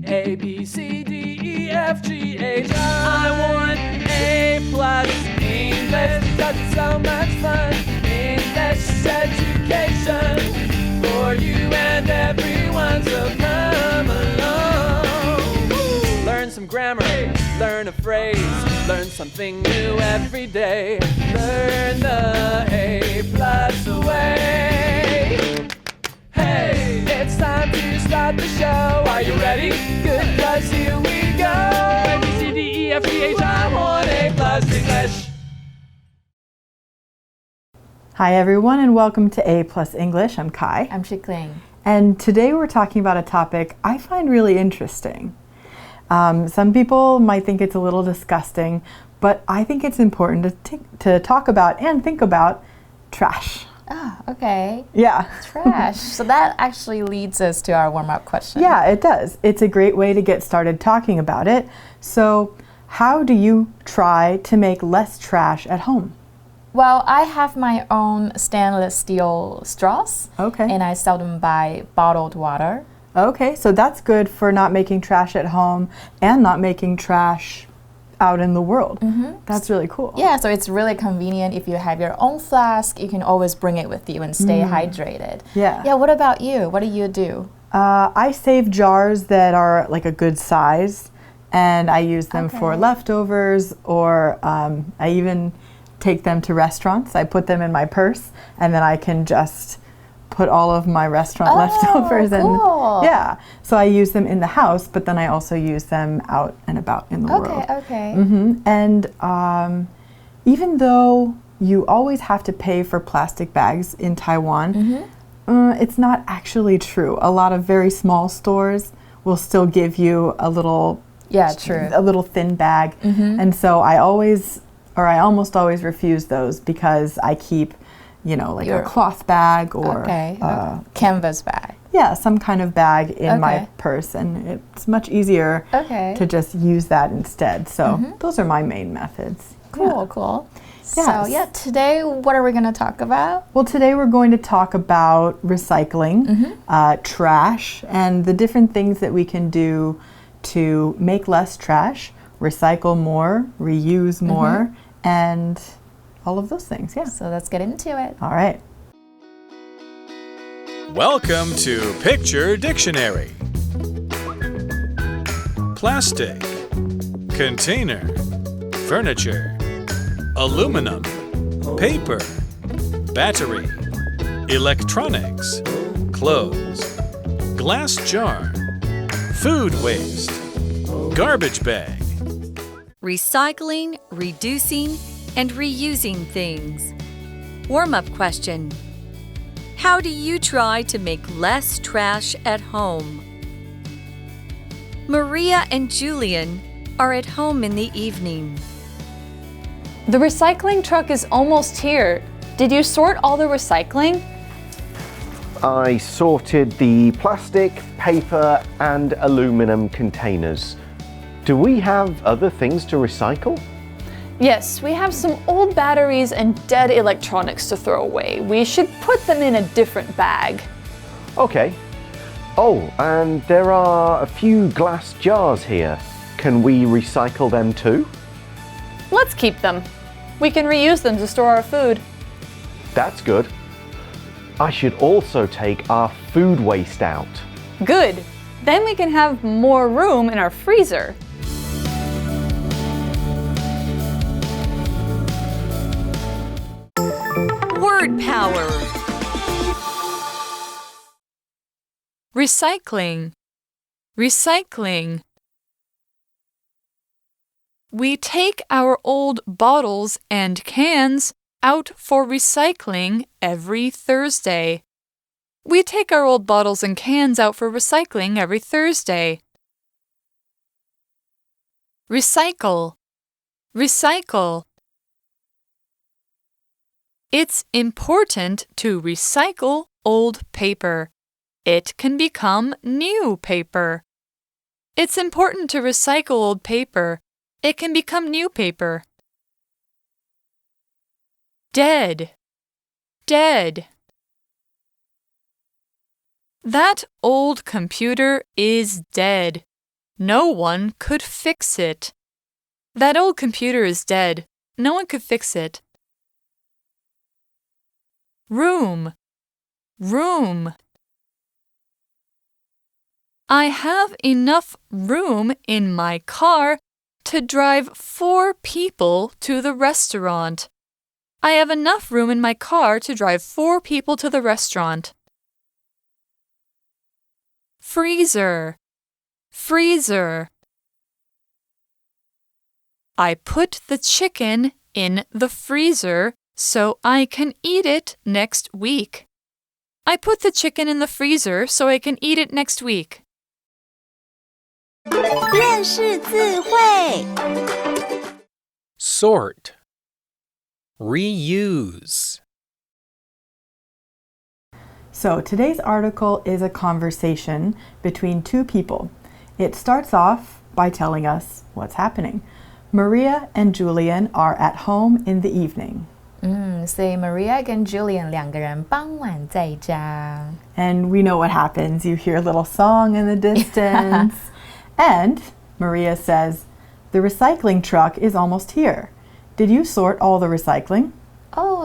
A, B, C, D, E, F, G, H, I want A+ English because it's so much fun. English education for you and everyone, so come along. Learn some grammar, learn a phrase, learn something new every day. Learn the A+ way. Hey, it's time to start the show. Are you ready? Good, 'cause here we go. A, B, C, D, E, F, G, H, I want A+ English. Hi everyone and welcome to A+ English. I'm Kai. I'm Shikling. And today we're talking about a topic I find really interesting. Some people might think it's a little disgusting, but I think it's important to talk about and think about trash. Ah, okay. Yeah. Trash. So that actually leads us to our warm-up question. Yeah, it does. It's a great way to get started talking about it. So, how do you try to make less trash at home? Well, I have my own stainless steel straws. Okay. And I seldom buy bottled water. Okay, so that's good for not making trash at home and not making trash out in the world. That's really cool. Yeah, so it's really convenient. If you have your own flask, you can always bring it with you and stay hydrated. Yeah. Yeah, what about you? What do you do? I save jars that are like a good size, and I use them for leftovers, or I even take them to restaurants. I put them in my purse, and then I can just put all of my restaurant leftovers cool. in. Yeah, so I use them in the house, but then I also use them out and about in the world. Okay. And even though you always have to pay for plastic bags in Taiwan, it's not actually true. A lot of very small stores will still give you a little a little thin bag, and so I almost always refuse those because I keep, like a cloth bag or canvas bag. Yeah, some kind of bag in my purse, and it's much easier to just use that instead. So those are my main methods. Cool. Yes. So today what are we going to talk about? Well, today we're going to talk about recycling, trash, and the different things that we can do to make less trash, recycle more, reuse more, and all of those things, So let's get into it. All right. Welcome to Picture Dictionary. Plastic, container, furniture, aluminum, paper, battery, electronics, clothes, glass jar, food waste, garbage bag. Recycling, reducing, and reusing things. Warm-up question. How do you try to make less trash at home? Maria and Julian are at home in the evening. The recycling truck is almost here. Did you sort all the recycling? I sorted the plastic, paper, and aluminum containers. Do we have other things to recycle? Yes, we have some old batteries and dead electronics to throw away. We should put them in a different bag. Okay. Oh, and there are a few glass jars here. Can we recycle them too? Let's keep them. We can reuse them to store our food. That's good. I should also take our food waste out. Good. Then we can have more room in our freezer. Word power. Recycling. Recycling. We take our old bottles and cans out for recycling every Thursday. We take our old bottles and cans out for recycling every Thursday. Recycle. Recycle. It's important to recycle old paper. It can become new paper. It's important to recycle old paper. It can become new paper. Dead. Dead. That old computer is dead. No one could fix it. That old computer is dead. No one could fix it. Room. Room. I have enough room in my car to drive 4 people to the restaurant. I have enough room in my car to drive 4 people to the restaurant. Freezer. Freezer. I put the chicken in the freezer so I can eat it next week. I put the chicken in the freezer so I can eat it next week. 认识字汇 Sort. Reuse. So today's article is a conversation between 2 people. It starts off by telling us what's happening. Maria and Julian are at home in the evening. 所以 Maria 跟 Julian 2个人傍晚在家。 And we know what happens. You hear a little song in the distance. And Maria says, "The recycling truck is almost here. Did you sort all the recycling?"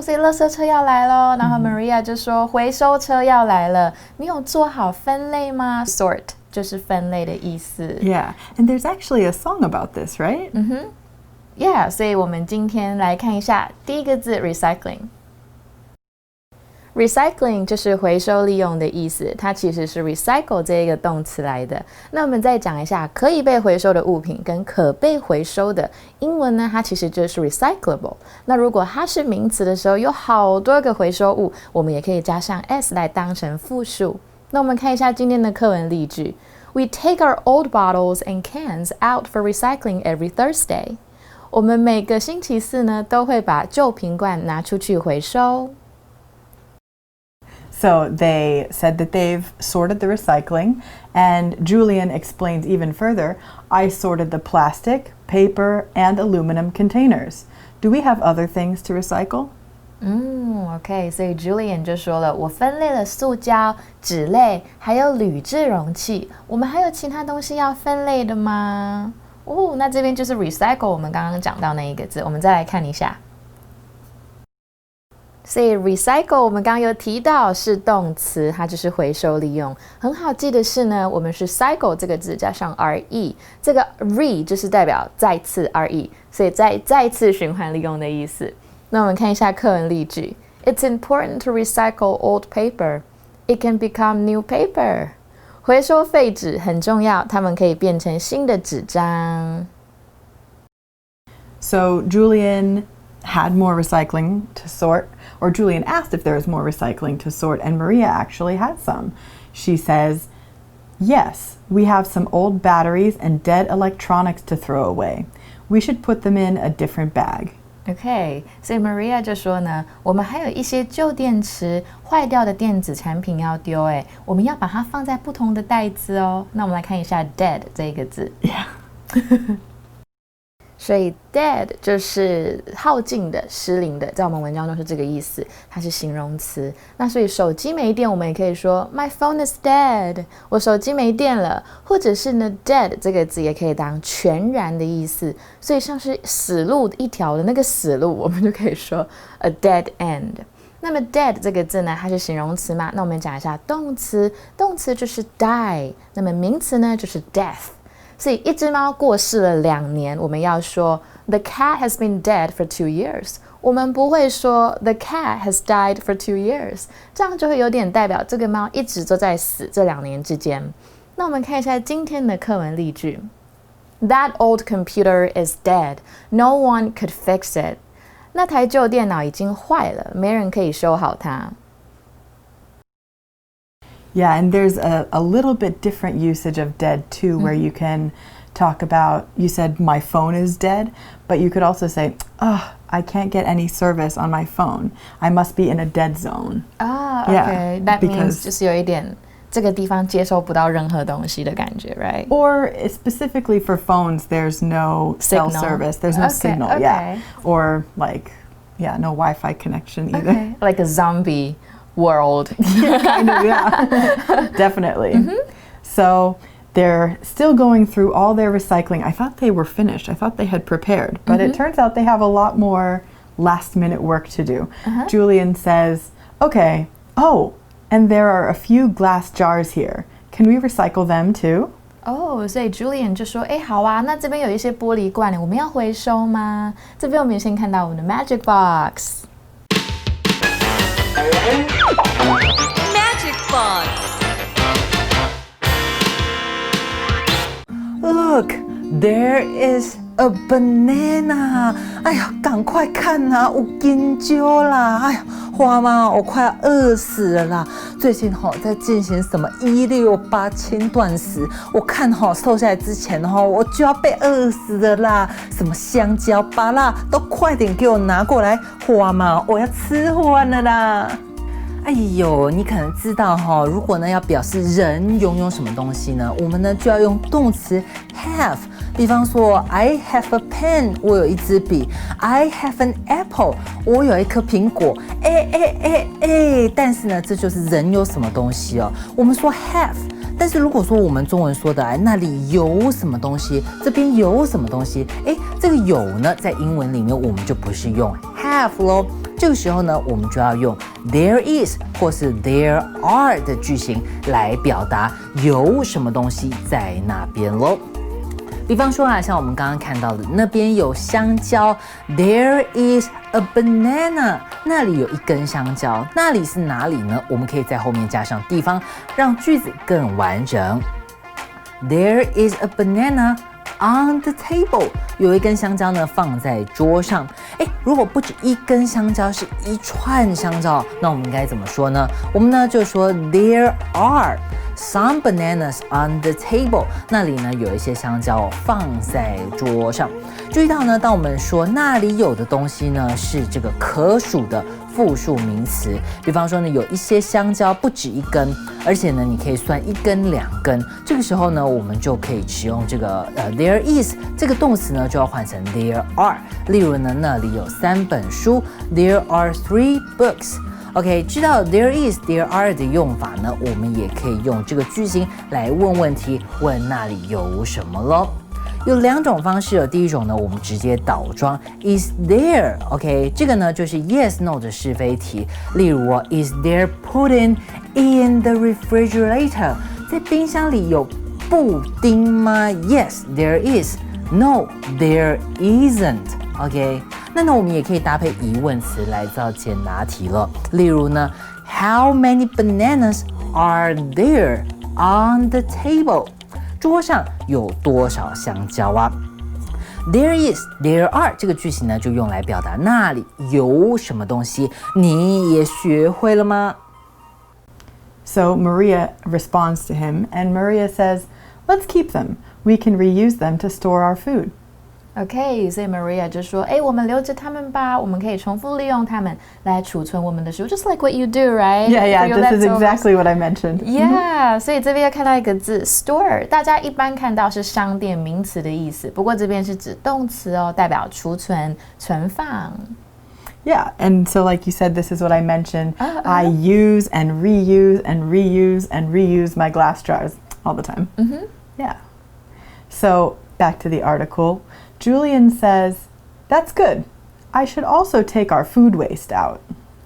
所以垃圾车要来咯，然后 Maria 就说回收车要来了，你有做好分类吗？ Sort 就是分类的意思。 Yeah, and there's actually a song about this, right? Yeah, 所以我们今天来看一下第一个字 recycling。Recycling 就是回收利用的意思，它其实是 recycle 这一个动词来的。那我们再讲一下可以被回收的物品跟可被回收的，英文呢它其实就是 recyclable。那如果它是名词的时候，有好多个回收物，我们也可以加上 s 来当成复数。那我们看一下今天的课文例句 ：We take our old bottles and cans out for recycling every Thursday。我们每个星期四呢都会把旧瓶罐拿出去回收。So they said that they've sorted the recycling, and Julian explains even further, I sorted the plastic, paper, and aluminum containers. Do we have other things to recycle? OK， 所以 Julian 就说了，我分类了塑胶、纸类，还有铝制容器。我们还有其他东西要分类的吗？那这边就是 recycle， 我们刚刚讲到那一个字，我们再来看一下。所以 recycle 我们刚刚有提到是动词，它就是回收利用。很好记的是呢，我们是 cycle 这个字加上 re， 这个 re 就是代表再次 re， 所以再次循环利用的意思。那我们看一下课文例句 ：It's important to recycle old paper. It can become new paper. 回收废纸很重要，它们可以变成新的纸张。So Julian had more recycling to sort, or Julian asked if there was more recycling to sort, and Maria actually had some. She says, "Yes, we have some old batteries and dead electronics to throw away. We should put them in a different bag." OK， 所以 Maria 就说呢，我们还有一些旧电池、坏掉的电子产品要丢，我们要把它放在不同的袋子哦。那我们来看一下 dead 这个字。Yeah. 所以 dead 就是耗尽的、失灵的，在我们文章中是这个意思，它是形容词。那所以手机没电，我们也可以说 My phone is dead， 我手机没电了。或者是呢 dead 这个字也可以当全然的意思，所以像是死路一条的那个死路，我们就可以说 a dead end。那么 dead 这个字呢，它是形容词嘛？那我们讲一下动词，动词就是 die， 那么名词呢就是 death。所以一只猫过世了2年，我们要说 The cat has been dead for 2 years。我们不会说 The cat has died for 2 years， 这样就会有点代表这个猫一直都在死这2年之间。那我们看一下今天的课文例句 That old computer is dead. No one could fix it. 那台旧电脑已经坏了，没人可以修好它。Yeah, and there's a little bit different usage of dead too, where you can talk about, you said my phone is dead, but you could also say, I can't get any service on my phone. I must be in a dead zone. Okay. Yeah, That because means 就是有一点这个地方接收不到任何东西的感觉 right? Or specifically for phones, there's no cell service. There's no signal, yeah. Or no Wi-Fi connection either. Okay. Like a zombie world. Kind of, yeah. Definitely. So they're still going through all their recycling. I thought they were finished. I thought they had prepared, but it turns out they have a lot more last-minute work to do. Julian says, okay, oh, and there are a few glass jars here. Can we recycle them too? 所以 Julian 就说，好啊，那这边有一些玻璃罐，我们要回收吗？这边我们先看到我们的 Magic Box。 Magic Box. Look, there is a banana. 哎呀，赶快看啊，有金蕉啦！哎呀，花妈，我快要饿死了啦！最近在进行什么168轻断食，我看瘦下来之前我就要被饿死了啦！什么香蕉、芭乐都快点给我拿过来，花妈，我要吃完了啦！哎呦，你可能知道如果呢要表示人拥有什么东西呢，我们呢就要用动词 have。比方说 I have a pen， 我有一支笔。I have an apple， 我有一颗苹果。但是呢，这就是人有什么东西哦。我们说 have， 但是如果说我们中文说的那里有什么东西，这边有什么东西，这个有呢，在英文里面我们就不是用 have 咯。这个时候呢，我们就要用 there is 或是 there are 的句型来表达有什么东西在那边咯。比方说像我们刚刚看到的，那边有香蕉 ，there is a banana， 那里有一根香蕉，那里是哪里呢？我们可以在后面加上地方，让句子更完整。There is a banana on the table， 有一根香蕉呢放在桌上。如果不止一根香蕉，是一串香蕉，那我们应该怎么说呢？我们呢就说 There are some bananas on the table， 那里呢有一些香蕉放在桌上。注意到呢，当我们说那里有的东西呢是这个可数的复数名词，比方说呢有一些香蕉不止一根，而且呢你可以算一根两根，这个时候呢我们就可以使用这个there is 这个动词呢就要换成 there are。例如呢那里有3本书 ，there are 3 books。OK， 知道 there is there are 的用法呢，我们也可以用这个句型来问问题，问那里有什么咯。有2种方式，第一种呢，我们直接倒装 is there， OK， 这个呢就是 yes no 的是非题。例如is there pudding in the refrigerator？ 在冰箱里有布丁吗 ？Yes there is。No there isn't。OK， 那我们也可以搭配疑问词来造简答题了。例如呢 ，How many bananas are there on the table？桌上有多少香蕉啊 ？There is, there are 这个句型呢，就用来表达那里有什么东西。你也学会了吗？ So Maria responds to him, and Maria says, "Let's keep them. We can reuse them to store our food." OK， 所以 Maria 就说，我们留着它们吧，我们可以重复利用它们来储存我们的食物 ，just like what you do, right? Yeah, this is exactly what I mentioned. Yeah， 所以这边要看到一个字 store， 大家一般看到是商店名词的意思，不过这边是指动词哦，代表储存、存放。Yeah, and so like you said, this is what I mentioned. I use and reuse and reuse and reuse my glass jars all the time. Yeah. So back to the article. Julian says, "That's good. I should also take our food waste out."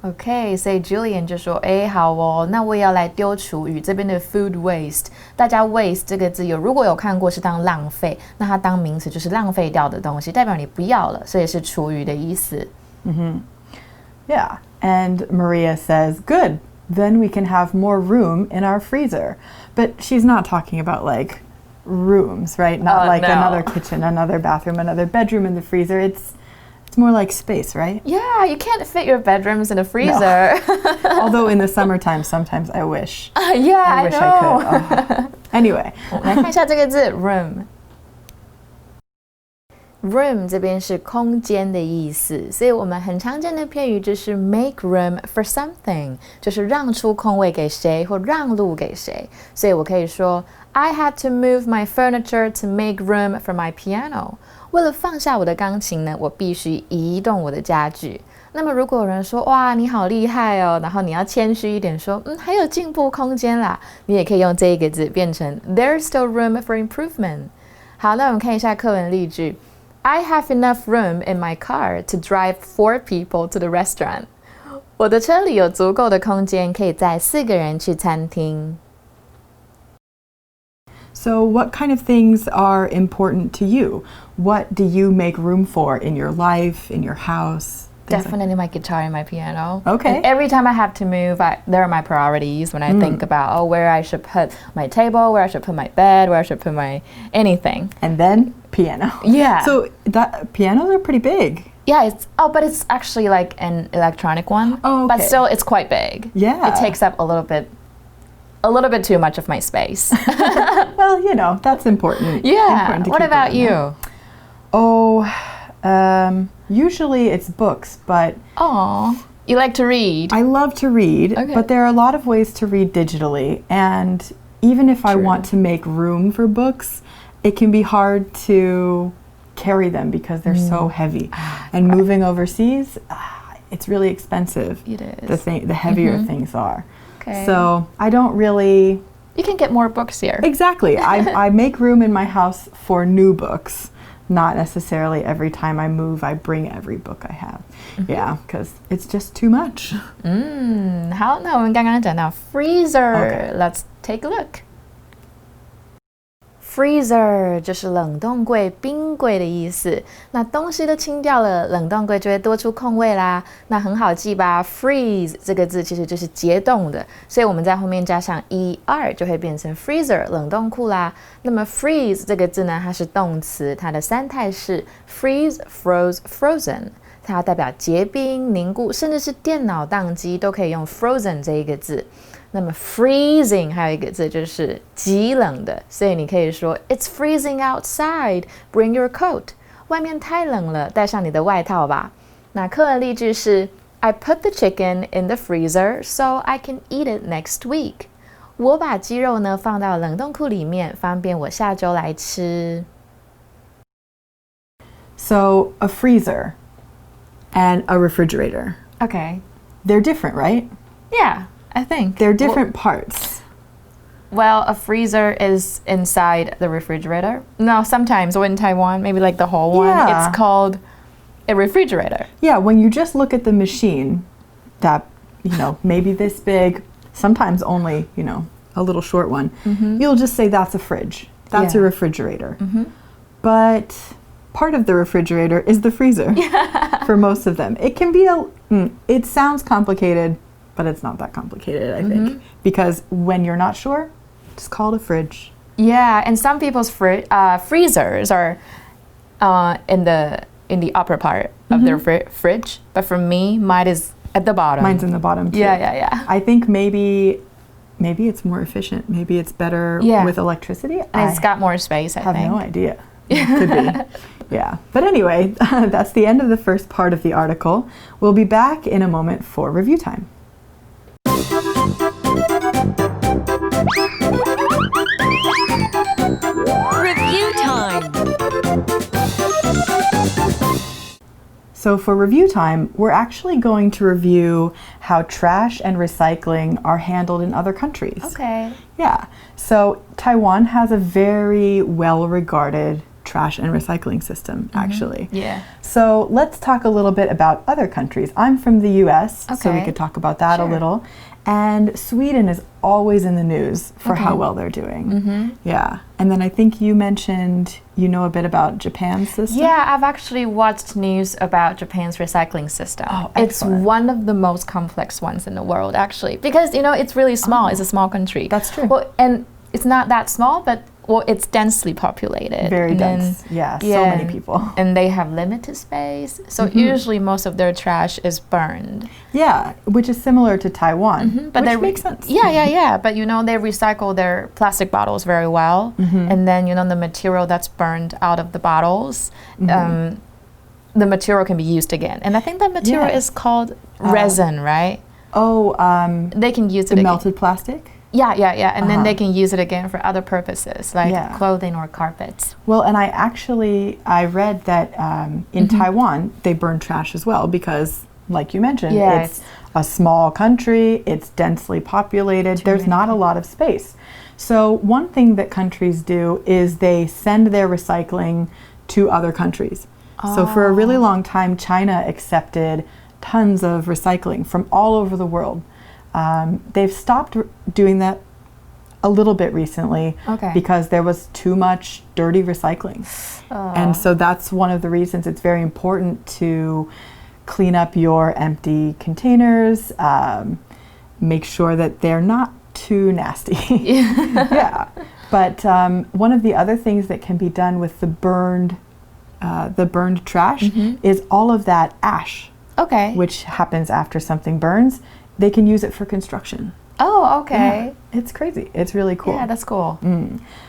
OK， 所以 Julian 就说，好哦，那我也要来丢厨余。这边的 food waste， 大家 waste 这个字如果有看过是当浪费，那它当名词就是浪费掉的东西，代表你不要了，所以是厨余的意思。Yeah, and Maria says, "Good. Then we can have more room in our freezer." But she's not talking about like rooms, right? Not like no. another kitchen, another bathroom, another bedroom in the freezer. It's more like space, right? Yeah, you can't fit your bedrooms in a freezer. No. Although in the summertime, sometimes I wish. Yeah, I wish I could. Anyway, 我们来看一下这个字 room。Room 这边是空间的意思，所以我们很常见的片语就是 make room for something， 就是让出空位给谁或让路给谁。所以我可以说 I had to move my furniture to make room for my piano。为了放下我的钢琴呢，我必须移动我的家具。那么如果有人说哇你好厉害哦，然后你要谦虚一点说还有进步空间啦，你也可以用这一个字变成 There's still room for improvement。好，那我们看一下课文例句。I have enough room in my car to drive 4 people to the restaurant。我的车里有足够的空间可以载4个人去餐厅。So what kind of things are important to you? What do you make room for in your life, in your house? Definitely my guitar and my piano. Okay. And every time I have to move, they're my priorities when I think about where I should put my table, where I should put my bed, where I should put my anything. And then piano. Yeah. So that pianos are pretty big. Yeah, but it's actually like an electronic one. Oh, okay. But still, it's quite big. Yeah. It takes up a little bit too much of my space. Well, that's important. Yeah. Important to What keep about it in there. you? Oh, usually it's books, but Oh, you like to read? I love to read, Okay. but there are a lot of ways to read digitally. And even if I want to make room for books, it can be hard to carry them because they're so heavy. And moving overseas, it's really expensive. It is. The heavier things are. Okay. So I don't really... You can get more books here. Exactly. I make room in my house for new books. Not necessarily every time I move, I bring every book I have. Yeah, because it's just too much. 好，那我们刚刚讲到 freezer， Okay. Let's take a look. Freezer 就是冷冻柜、冰柜的意思。那东西都清掉了，冷冻柜就会多出空位啦。那很好记吧 ？Freeze 这个字其实就是解冻的，所以我们在后面加上 er 就会变成 freezer 冷冻库啦。那么 freeze 这个字呢，它是动词，它的3态是 freeze、froze、frozen。它代表结冰、凝固，甚至是电脑宕机都可以用 frozen 这一个字。那么 freezing 还有一个字就是极冷的，所以你可以说 It's freezing outside, bring your coat。外面太冷了，带上你的外套吧。那课文例句是 I put the chicken in the freezer so I can eat it next week。我把鸡肉呢放到冷冻库里面，方便我下周来吃。So a freezer and a refrigerator. Okay. They're different, right? Yeah, I think. They're different parts. Well, a freezer is inside the refrigerator. No, sometimes in Taiwan, maybe like the whole one, Yeah. it's called a refrigerator. Yeah, when you just look at the machine, that, maybe this big, sometimes only, a little short one, you'll just say that's a fridge. That's a refrigerator. But part of the refrigerator is the freezer for most of them. It can be it sounds complicated, but it's not that complicated, I think. Because when you're not sure, just call it a fridge. Yeah, and some people's freezers are in the upper part of their fridge. But for me, mine is at the bottom. Mine's in the bottom too. Yeah. I think maybe it's more efficient. Maybe it's better with electricity. And it's got more space, I have think. no idea. Could be. Yeah. But anyway, that's the end of the first part of the article. We'll be back in a moment for review time. Review time. So for review time, we're actually going to review how trash and recycling are handled in other countries. Okay. Yeah. So Taiwan has a very well-regarded trash and recycling system, actually. Yeah. So let's talk a little bit about other countries. I'm from the US, so we Okay. could talk about that a Sure. little. And Sweden is always in the news for how well they're doing. Yeah. And then I think you mentioned you know a bit about Japan's system? Yeah, I've actually watched news about Japan's recycling system. Oh, it's excellent. one of the most complex ones in the world, actually, because it's really small. It's a small country. That's true. Well, and it's not that small, but it's densely populated. Very And then- dense. Yeah, so many people. And they have limited space, so usually most of their trash is burned. Yeah, which is similar to Taiwan, But which makes sense. Yeah. But they recycle their plastic bottles very well, and then the material that's burned out of the bottles, the material can be used again. And I think that material Yeah. is called resin, right? Oh, They can use the it again. melted plastic? Yeah. And then they can use it again for other purposes, like Yeah. clothing or carpets. Well, and I read that in Taiwan, they burn trash as well because like you mentioned, Yeah, it's a small country, it's densely populated, there's not a lot of space. So one thing that countries do is they send their recycling to other countries. So for a really long time, China accepted tons of recycling from all over the world. They've stopped doing that a little bit recently because there was too much dirty recycling. And so that's one of the reasons it's very important to clean up your empty containers, make sure that they're not too nasty. Yeah. But one of the other things that can be done with the burned trash is all of that ash, which happens after something burns. They can use it for construction. Oh, okay. Yeah, it's crazy. It's really cool. Yeah, that's cool.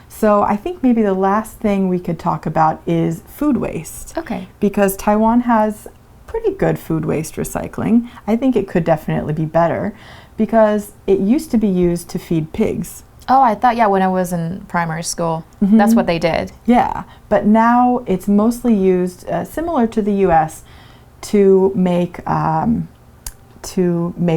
So I think maybe the last thing we could talk about is food waste. Okay. Because Taiwan has pretty good food waste recycling. I think it could definitely be better because it used to be used to feed pigs. Oh, I thought, when I was in primary school, that's what they did. Yeah, but now it's mostly used, similar to the US, to make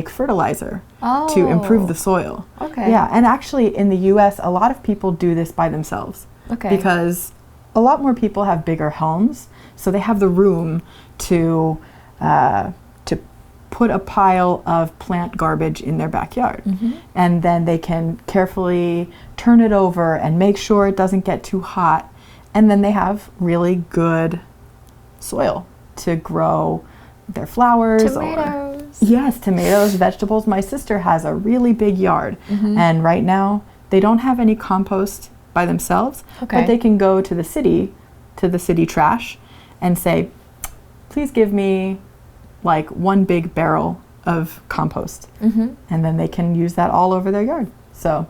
fertilizer, to improve the soil. Okay. Yeah, and actually in the US, a lot of people do this by themselves. Because a lot more people have bigger homes, so they have the room to put a pile of plant garbage in their backyard. And then they can carefully turn it over and make sure it doesn't get too hot. And then they have really good soil to grow their flowers. Tomatoes. Yes, tomatoes, vegetables. My sister has a really big yard. And right now, they don't have any compost by themselves. But they can go to the city trash, and say, please give me like one big barrel of compost. And then they can use that all over their yard. So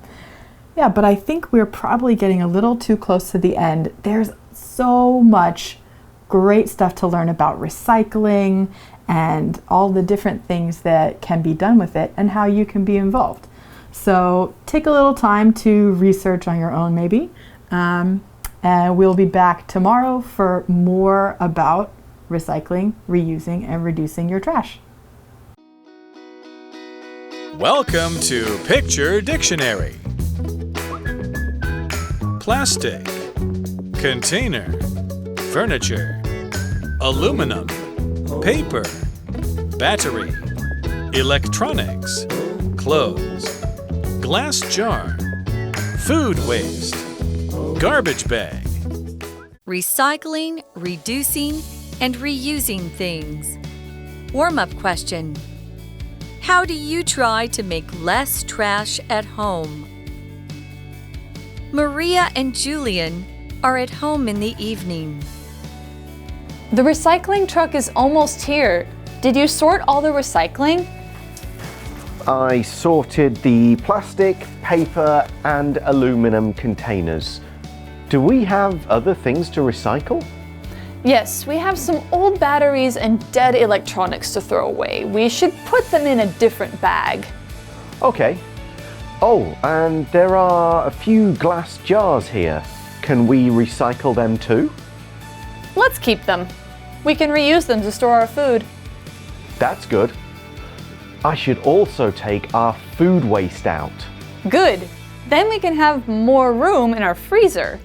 yeah, but I think we're probably getting a little too close to the end. There's so much great stuff to learn about recycling and all the different things that can be done with it and how you can be involved. So take a little time to research on your own maybe. And we'll be back tomorrow for more about recycling, reusing, and reducing your trash. Welcome to Picture Dictionary. Plastic, container, furniture, aluminum, paper, battery, electronics, clothes, glass jar, food waste, garbage bag. Recycling, reducing, and reusing things. Warm-up question. How do you try to make less trash at home? Maria and Julian are at home in the evening. The recycling truck is almost here. Did you sort all the recycling? I sorted the plastic, paper, and aluminum containers. Do we have other things to recycle? Yes, we have some old batteries and dead electronics to throw away. We should put them in a different bag. Okay. Oh, and there are a few glass jars here. Can we recycle them too? Let's keep them. We can reuse them to store our food. That's good. I should also take our food waste out. Good. Then we can have more room in our freezer.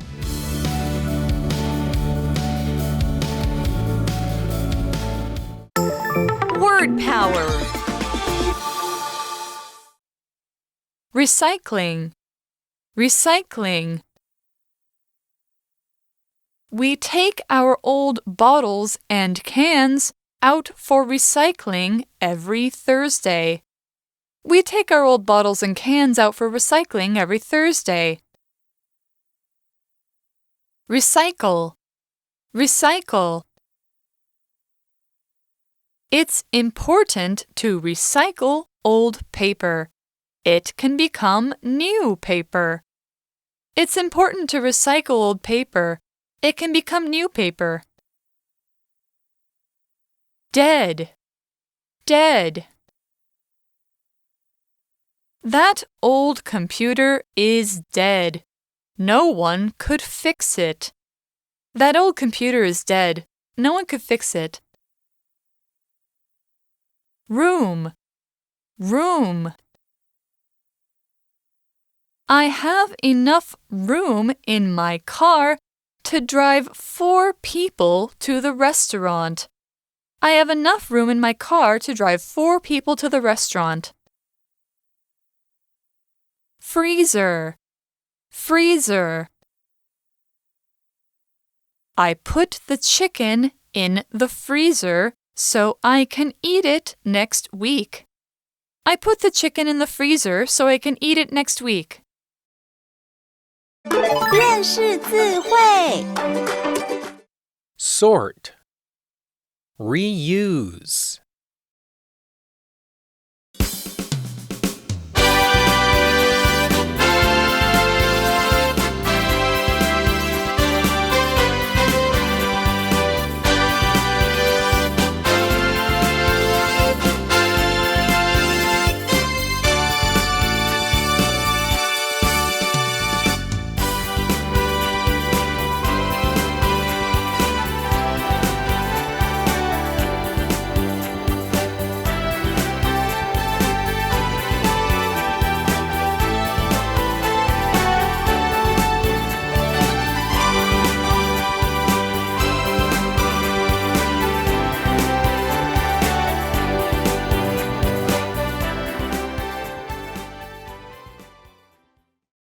Word power. Recycling. Recycling. We take our old bottles and cans out for recycling every Thursday. We take our old bottles and cans out for recycling every Thursday. Recycle. Recycle. It's important to recycle old paper. It can become new paper. It's important to recycle old paper. It can become new paper. Dead. Dead. That old computer is dead. No one could fix it. That old computer is dead. No one could fix it. room, room. I have enough room in my car to drive 4 people to the restaurant. I have enough room in my car to drive 4 people to the restaurant. Freezer, freezer. I put the chicken in the freezer so I can eat it next week. I put the chicken in the freezer so I can eat it next week. 认识字汇 Sort, reuse,